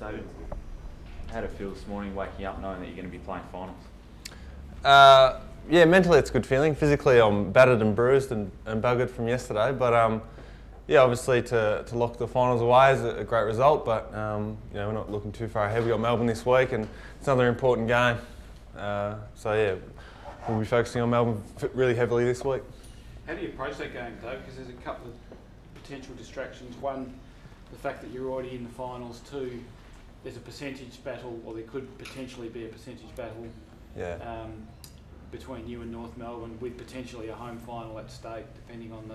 David, how did it feel this morning waking up knowing that you're going to be playing finals? Yeah, mentally it's a good feeling. Physically I'm battered and bruised and buggered from yesterday, but yeah, obviously to lock the finals away is a great result, but you know, we're not looking too far ahead. We've got Melbourne this week and it's another important game. So yeah, we'll be focusing on Melbourne really heavily this week. How do you approach that game, Dave? Because there's a couple of potential distractions. One, the fact that you're already in the finals. Two, there's a percentage battle, or there could potentially be a percentage battle between you and North Melbourne, with potentially a home final at stake, depending on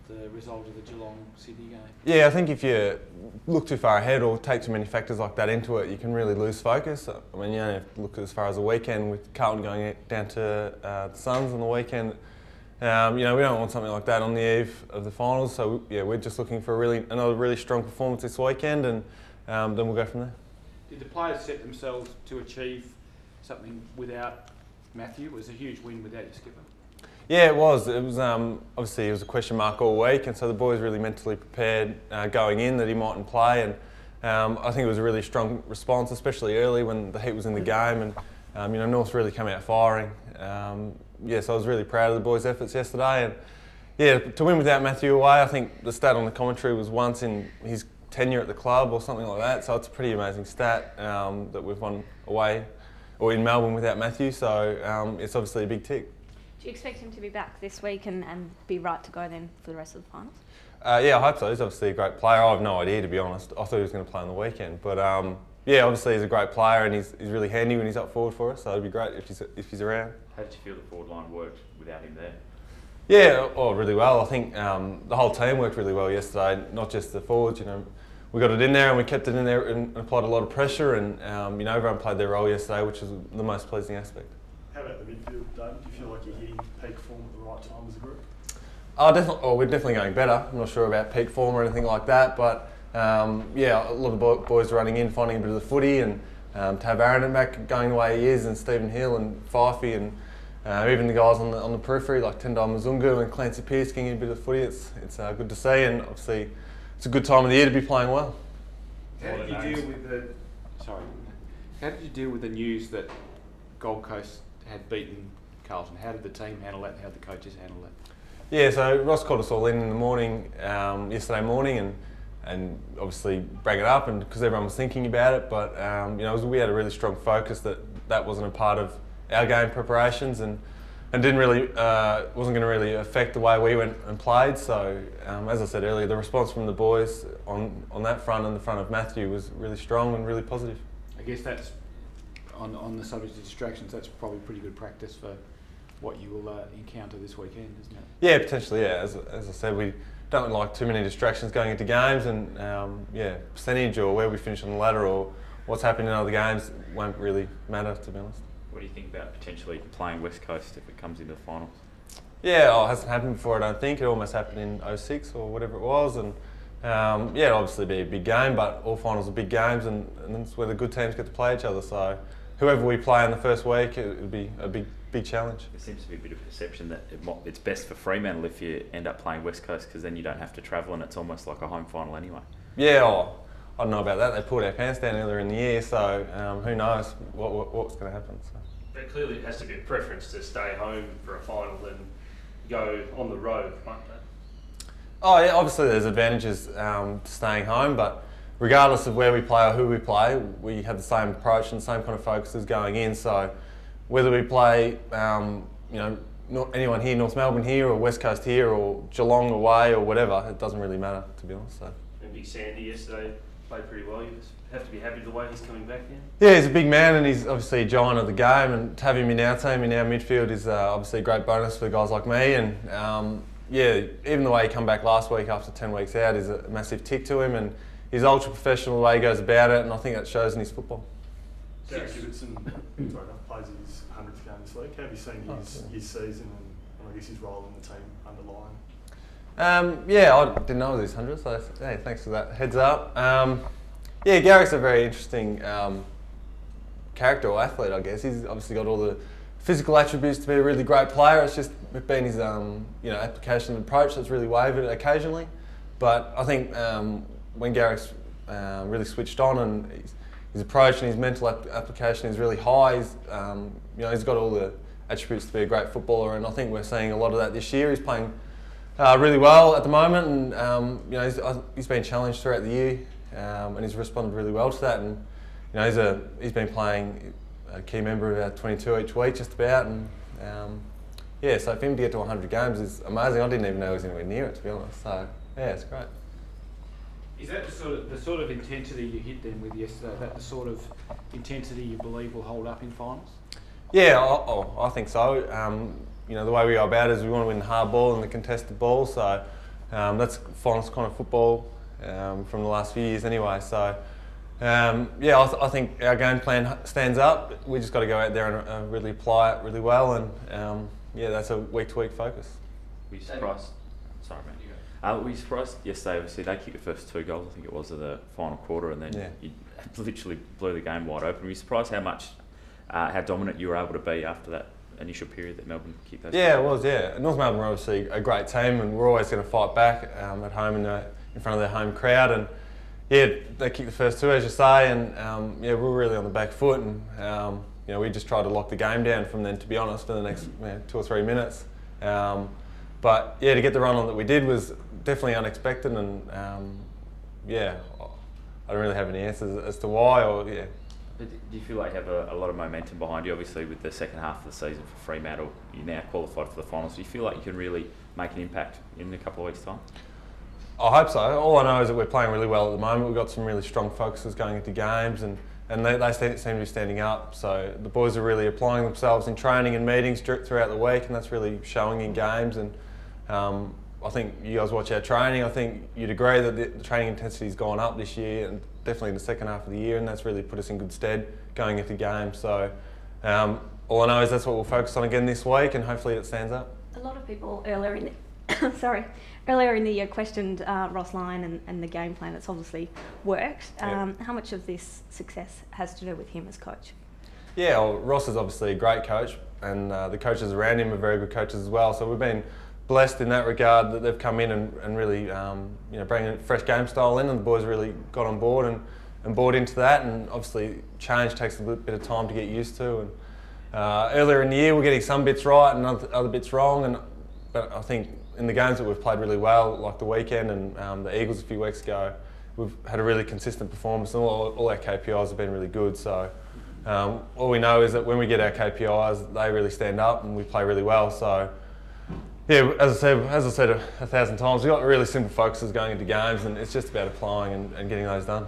the result of the Geelong-Sydney game. Yeah, I think if you look too far ahead or take too many factors like that into it, you can really lose focus. I mean, you only have to look as far as the weekend with Carlton going down to the Suns on the weekend. You know, we don't want something like that on the eve of the finals, so yeah, we're just looking for another really strong performance this weekend, and then we'll go from there. Did the players set themselves to achieve something without Matthew? It was a huge win without your skipper. Yeah, it was. It was obviously it was a question mark all week, and so the boys really mentally prepared going in that he mightn't play, and I think it was a really strong response, especially early when the heat was in the game, and you know, North really came out firing. Yeah, so I was really proud of the boys' efforts yesterday, and yeah, to win without Matthew away, I think the stat on the commentary was once in his tenure at the club or something like that. So it's a pretty amazing stat that we've won away or in Melbourne without Matthew. So it's obviously a big tick. Do you expect him to be back this week and be right to go then for the rest of the finals? Yeah, I hope so. He's obviously a great player. I have no idea, to be honest. I thought he was going to play on the weekend, but yeah, obviously he's a great player and he's really handy when he's up forward for us. So it'd be great if he's around. How did you feel the forward line worked without him there? Yeah, oh, really well. I think the whole team worked really well yesterday. Not just the forwards. You know, we got it in there and we kept it in there and applied a lot of pressure. And you know, everyone played their role yesterday, which is the most pleasing aspect. How about the midfield, Dave? Do you feel like you're hitting peak form at the right time as a group? We're definitely going better. I'm not sure about peak form or anything like that, but yeah, a lot of boys running in, finding a bit of the footy, and to have Aaron back going the way he is, and Stephen Hill and Fifey, and even the guys on the periphery like Tendai Mzungu and Clancy Pearce getting a bit of footy. It's good to see, and obviously it's a good time of the year to be playing well. How did you deal with the How did you deal with the news that Gold Coast had beaten Carlton? How did the team handle that, and how did the coaches handle that? Yeah, so Ross called us all in the morning, yesterday morning, and obviously bring it up, and because everyone was thinking about it, but you know, we had a really strong focus that wasn't a part of our game preparations, and didn't really wasn't going to really affect the way we went and played. So as I said earlier, the response from the boys on that front and the front of Matthew was really strong and really positive. I guess that's on the subject of distractions. That's probably pretty good practice for what you will encounter this weekend, isn't it? Yeah, potentially. Yeah, as I said, we don't like too many distractions going into games, and yeah, percentage or where we finish on the ladder or what's happening in other games won't really matter, to be honest. What do you think about potentially playing West Coast if it comes into the finals? Yeah, it hasn't happened before, I don't think. It almost happened in 06 or whatever it was, and yeah, it'll obviously be a big game, but all finals are big games, and that's where the good teams get to play each other. So whoever we play in the first week, it'll be a big challenge. There seems to be a bit of perception that it's best for Fremantle if you end up playing West Coast, because then you don't have to travel and it's almost like a home final anyway. Yeah, I don't know about that. They pulled our pants down earlier in the year, so who knows what's going to happen. So. But clearly it has to be a preference to stay home for a final than go on the road, won't it? Oh yeah, obviously there's advantages to staying home, but regardless of where we play or who we play, we have the same approach and same kind of focus as going in. So whether we play, you know, anyone here, North Melbourne here, or West Coast here, or Geelong away, or whatever, it doesn't really matter, to be honest. So. And Big Sandy yesterday played pretty well. You just have to be happy with the way he's coming back now. Yeah, he's a big man, and he's obviously a giant of the game, and to have him in our team, in our midfield, is obviously a great bonus for guys like me. And yeah, even the way he come back last week after 10 weeks out is a massive tick to him, and he's ultra professional the way he goes about it, and I think that shows in his football. Gareth Gibbetson plays his 100th game this week. How have you seen his season and I guess his role in the team underlying? Yeah, I didn't know it was his 100th, so hey, thanks for that heads up. Yeah, Gareth's a very interesting character or athlete, I guess. He's obviously got all the physical attributes to be a really great player. It's just been his you know, application and approach that's really wavered occasionally. But I think when Gareth's really switched on, and his approach and his mental application is really high. He's got all the attributes to be a great footballer, and I think we're seeing a lot of that this year. He's playing really well at the moment, and he's been challenged throughout the year, and he's responded really well to that. And he's been playing a key member of our 22 each week, just about, and so for him to get to 100 games is amazing. I didn't even know he was anywhere near it, to be honest. So yeah, it's great. Is that the sort of intensity you hit then with yesterday? Is that the sort of intensity you believe will hold up in finals? Yeah, I think so. The way we go about it is we want to win the hard ball and the contested ball. So that's finals kind of football from the last few years anyway. So I think our game plan stands up. We just got to go out there and really apply it really well, and that's a week-to-week focus. Were you surprised? Sorry, mate. Were you surprised yesterday? Obviously, they kicked the first 2 goals. I think it was of the final quarter, and then you literally blew the game wide open. Were you surprised how dominant you were able to be after that initial period that Melbourne kicked those? Yeah, it was. Yeah, North Melbourne are obviously a great team, and we're always going to fight back at home in front of their home crowd. And they kicked the first 2, as you say, and we were really on the back foot, and we just tried to lock the game down from then, to be honest, for the next 2 or 3 minutes. But to get the run on that we did was definitely unexpected, and I don't really have any answers as to why. Do you feel like you have a lot of momentum behind you? Obviously, with the second half of the season for Fremantle, you now qualified for the finals. Do you feel like you can really make an impact in a couple of weeks' time? I hope so. All I know is that we're playing really well at the moment. We've got some really strong focuses going into games, and they seem to be standing up. So the boys are really applying themselves in training and meetings throughout the week, and that's really showing in games. And I think you guys watch our training. I think you'd agree that the training intensity's gone up this year, and definitely in the second half of the year, and that's really put us in good stead going into games. So all I know is that's what we'll focus on again this week, and hopefully it stands up. A lot of people earlier in the year questioned Ross Lyon and the game plan. It's obviously worked. How much of this success has to do with him as coach? Yeah, well, Ross is obviously a great coach, and the coaches around him are very good coaches as well. So we've been blessed in that regard that they've come in and really bringing a fresh game style in, and the boys really got on board and bought into that. And obviously change takes a bit of time to get used to. And earlier in the year we're getting some bits right and other bits wrong, but I think in the games that we've played really well, like the weekend and the Eagles a few weeks ago, we've had a really consistent performance, and all our KPIs have been really good. So all we know is that when we get our KPIs, they really stand up and we play really well. So yeah, as I said 1,000 times, we've got really simple focuses going into games, and it's just about applying and getting those done.